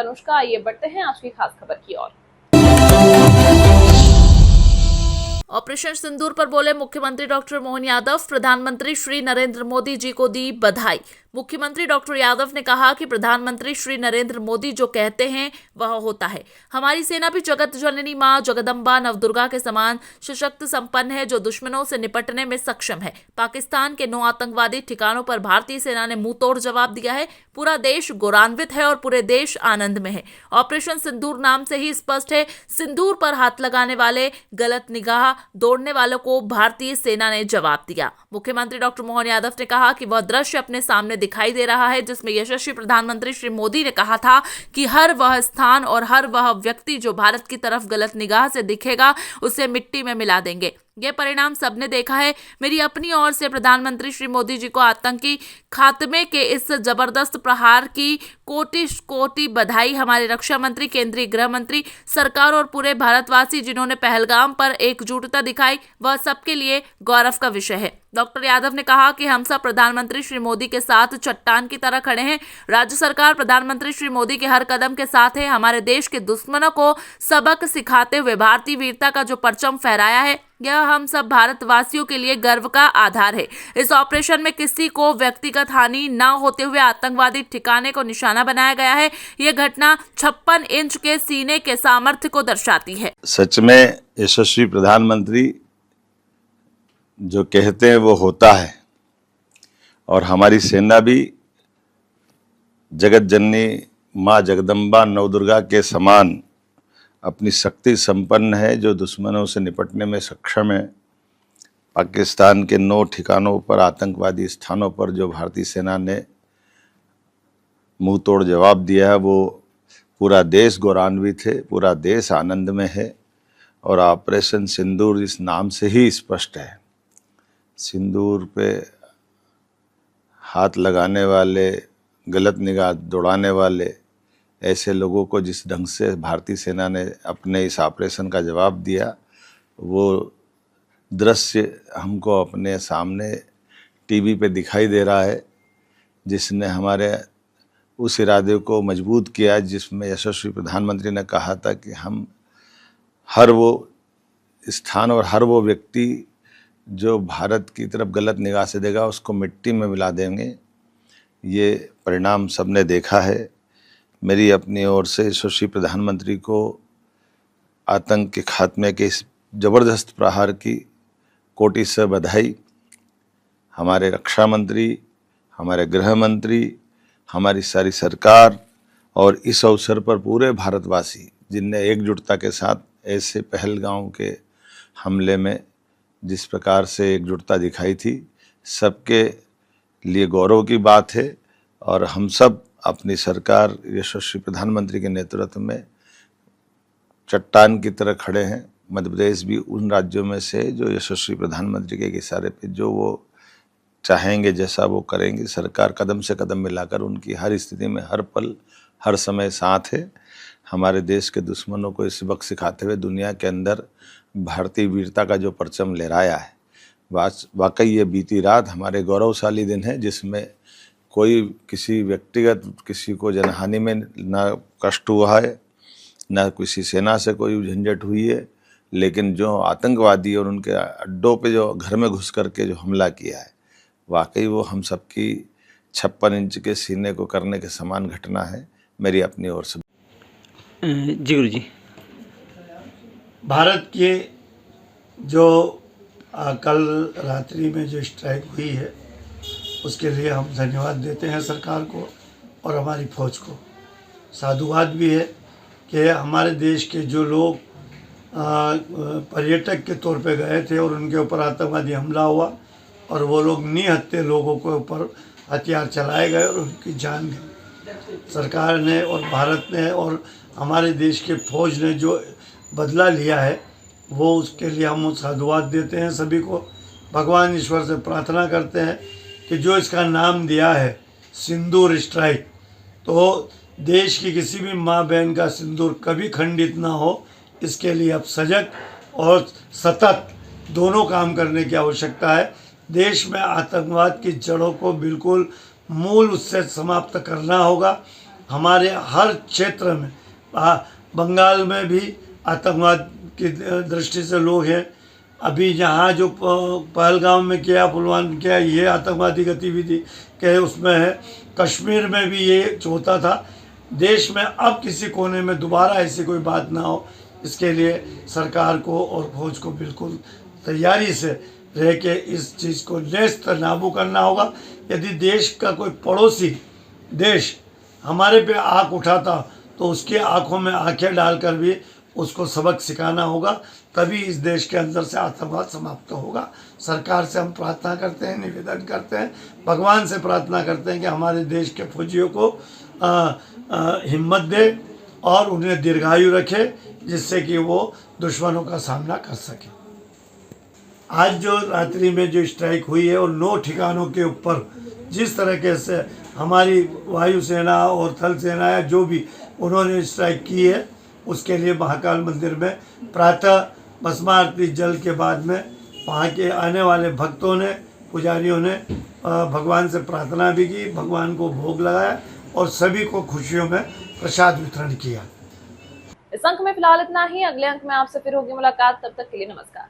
अनुष्का। आइए बढ़ते हैं आज की खास खबर की ओर। ऑपरेशन सिंदूर पर बोले मुख्यमंत्री डॉक्टर मोहन यादव। प्रधानमंत्री श्री नरेंद्र मोदी जी को दी बधाई। मुख्यमंत्री डॉक्टर यादव ने कहा कि प्रधानमंत्री श्री नरेंद्र मोदी जो कहते हैं वह होता है। हमारी सेना भी जगत जननी मां जगदम्बा नवदुर्गा के समान सशक्त संपन्न है, जो दुश्मनों से निपटने में सक्षम है। पाकिस्तान के 9 आतंकवादी ठिकानों पर भारतीय सेना ने मुंह तोड़ जवाब दिया है। पूरा देश गौरवान्वित है और पूरे देश आनंद में है। ऑपरेशन सिंदूर नाम से ही स्पष्ट है, सिंदूर पर हाथ लगाने वाले, गलत निगाह दौड़ने वालों को भारतीय सेना ने जवाब दिया। मुख्यमंत्री डॉक्टर मोहन यादव ने कहा कि वह दृश्य अपने सामने दिखाई दे रहा है जिसमें यशस्वी प्रधानमंत्री श्री मोदी ने कहा था कि हर वह स्थान और हर वह व्यक्ति जो भारत की तरफ गलत निगाह से दिखेगा उसे मिट्टी में मिला देंगे। यह परिणाम सबने देखा है। मेरी अपनी ओर से प्रधानमंत्री श्री मोदी जी को आतंकी खात्मे के इस जबरदस्त प्रहार की कोटि कोटि बधाई। हमारे रक्षा मंत्री, केंद्रीय गृह मंत्री, सरकार और पूरे भारतवासी जिन्होंने पहलगाम पर एकजुटता दिखाई, वह सबके लिए गौरव का विषय है। डॉक्टर यादव ने कहा कि हम सब प्रधानमंत्री श्री मोदी के साथ चट्टान की तरह खड़े हैं। राज्य सरकार प्रधानमंत्री श्री मोदी के हर कदम के साथ है। हमारे देश के दुश्मनों को सबक सिखाते हुए भारतीय वीरता का जो परचम फहराया है, यह हम सब भारतवासियों के लिए गर्व का आधार है। इस ऑपरेशन में किसी को व्यक्तिगत हानि न होते हुए आतंकवादी ठिकाने को निशाना बनाया गया है। यह घटना 56 इंच के सीने के सामर्थ्य को दर्शाती है। सच में यशस्वी प्रधानमंत्री जो कहते हैं वो होता है, और हमारी सेना भी जगत जननी माँ जगदम्बा नवदुर्गा के समान अपनी शक्ति संपन्न है, जो दुश्मनों से निपटने में सक्षम है। पाकिस्तान के 9 ठिकानों पर, आतंकवादी स्थानों पर जो भारतीय सेना ने मुंह तोड़ जवाब दिया है, वो पूरा देश गौरवान्वित है, पूरा देश आनंद में है। और ऑपरेशन सिंदूर इस नाम से ही स्पष्ट है। सिंदूर पे हाथ लगाने वाले, गलत निगाह दौड़ाने वाले, ऐसे लोगों को जिस ढंग से भारतीय सेना ने अपने इस ऑपरेशन का जवाब दिया, वो दृश्य हमको अपने सामने टीवी पे दिखाई दे रहा है, जिसने हमारे उस इरादे को मजबूत किया जिसमें यशस्वी प्रधानमंत्री ने कहा था कि हम हर वो स्थान और हर वो व्यक्ति जो भारत की तरफ गलत निगाह से देगा उसको मिट्टी में मिला देंगे। ये परिणाम सबने देखा है। मेरी अपनी ओर से यशस्वी प्रधानमंत्री को आतंक के खात्मे के इस जबरदस्त प्रहार की कोटि से बधाई। हमारे रक्षा मंत्री, हमारे गृह मंत्री, हमारी सारी सरकार और इस अवसर पर पूरे भारतवासी जिनने एकजुटता के साथ ऐसे पहलगाम के हमले में जिस प्रकार से एकजुटता दिखाई थी, सबके लिए गौरव की बात है। और हम सब अपनी सरकार यशस्वी प्रधानमंत्री के नेतृत्व में चट्टान की तरह खड़े हैं। मध्य प्रदेश भी उन राज्यों में से जो यशस्वी प्रधानमंत्री के इशारे पे जो वो चाहेंगे जैसा वो करेंगे। सरकार कदम से कदम मिलाकर उनकी हर स्थिति में, हर पल, हर समय साथ है। हमारे देश के दुश्मनों को इस सबक सिखाते हुए दुनिया के अंदर भारतीय वीरता का जो परचम लहराया है, वाकई ये बीती रात हमारे गौरवशाली दिन है, जिसमें कोई किसी व्यक्तिगत किसी को जनहानि में ना कष्ट हुआ है, ना किसी सेना से कोई झंझट हुई है। लेकिन जो आतंकवादी और उनके अड्डों पे जो घर में घुस करके जो हमला किया है, वाकई वो हम सबकी 56 इंच के सीने को करने के समान घटना है। मेरी अपनी ओर से जी गुरु जी। भारत के जो कल रात्रि में जो स्ट्राइक हुई है, उसके लिए हम धन्यवाद देते हैं सरकार को और हमारी फौज को। साधुवाद भी है कि हमारे देश के जो लोग पर्यटक के तौर पे गए थे और उनके ऊपर आतंकवादी हमला हुआ और वो लोग निहत्थे लोगों के ऊपर हथियार चलाए गए और उनकी जान गई। सरकार ने और भारत ने और हमारे देश के फौज ने जो बदला लिया है, वो उसके लिए हम साधुवाद देते हैं सभी को। भगवान ईश्वर से प्रार्थना करते हैं कि जो इसका नाम दिया है सिंदूर स्ट्राइक, तो देश की किसी भी माँ बहन का सिंदूर कभी खंडित ना हो, इसके लिए अब सजग और सतत दोनों काम करने की आवश्यकता है। देश में आतंकवाद की जड़ों को बिल्कुल मूल उससे समाप्त करना होगा हमारे हर क्षेत्र में, बंगाल में भी आतंकवाद की दृष्टि से लोग हैं। अभी यहाँ जो पहलगाम में किया, पुलवामा में किया, ये आतंकवादी गतिविधि के उसमें है। कश्मीर में भी ये होता था। देश में अब किसी कोने में दोबारा ऐसी कोई बात ना हो, इसके लिए सरकार को और फौज को बिल्कुल तैयारी से रह के इस चीज़ को नेस्त नाबू करना होगा। यदि देश का कोई पड़ोसी देश हमारे पे आँख उठाता तो उसकी आँखों में आंखें डालकर भी उसको सबक सिखाना होगा, तभी इस देश के अंदर से आतंकवाद समाप्त होगा। सरकार से हम प्रार्थना करते हैं, निवेदन करते हैं, भगवान से प्रार्थना करते हैं कि हमारे देश के फौजियों को हिम्मत दे और उन्हें दीर्घायु रखे, जिससे कि वो दुश्मनों का सामना कर सके। आज जो रात्रि में जो स्ट्राइक हुई है और 9 ठिकानों के ऊपर जिस तरीके से हमारी वायुसेना और थल सेना या जो भी उन्होंने स्ट्राइक की है, उसके लिए महाकाल मंदिर में प्रातः भस्मा आरती जल के बाद में वहाँ के आने वाले भक्तों ने, पुजारियों ने भगवान से प्रार्थना भी की, भगवान को भोग लगाया और सभी को खुशियों में प्रसाद वितरण किया। इस अंक में फिलहाल इतना ही। अगले अंक में आपसे फिर होगी मुलाकात। तब तक के लिए नमस्कार।